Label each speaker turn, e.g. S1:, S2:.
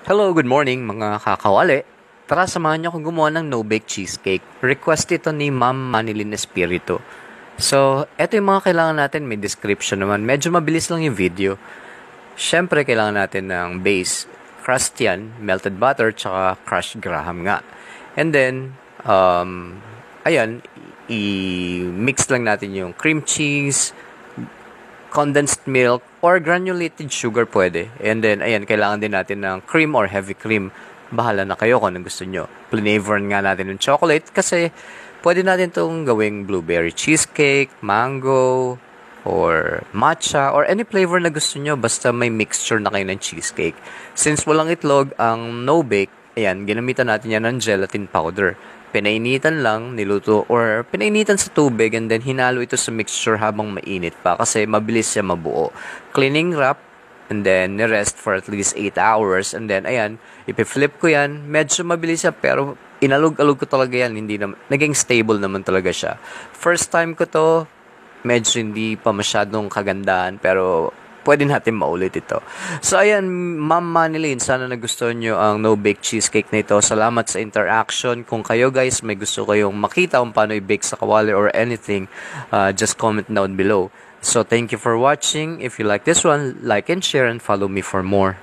S1: Hello, good morning mga kakawali. Tara, samahan niyo akong gumawa ng no-bake cheesecake. Request ito ni Ma'am Manilyn Espiritu. So, eto yung mga kailangan natin. May description naman. Medyo mabilis lang yung video. Siyempre, kailangan natin ng base. Crust yan, melted butter, tsaka crushed graham nga. And then, ayan, i-mix lang natin yung cream cheese, condensed milk, or granulated sugar pwede. And then, ayan, kailangan din natin ng cream or heavy cream. Bahala na kayo kung anong gusto nyo. Flavor nga natin ng chocolate kasi pwede natin itong gawing blueberry cheesecake, mango, or matcha, or any flavor na gusto nyo basta may mixture na kayo ng cheesecake. Since walang itlog ang no-bake, ayan, ginamitan natin yan ng gelatin powder. Pinainitan lang, niluto, or pinainitan sa tubig and then hinalo ito sa mixture habang mainit pa kasi mabilis siya mabuo. Cleaning wrap, and then nirest for at least 8 hours and then ayan, ipi-flip ko yan. Medyo mabilis siya pero inalog-alog ko talaga yan. Hindi na, naging stable naman talaga siya. First time ko to, medyo hindi pa masyadong kagandahan pero pwede natin maulit ito. So ayan, Ma'am Manilyn, sana nagustuhan nyo ang no-bake cheesecake na ito. Salamat sa interaction. Kung kayo guys may gusto kayong makita kung paano i-bake sa kawali or anything, just comment down below. So thank you for watching. If you like this one, like and share and follow me for more.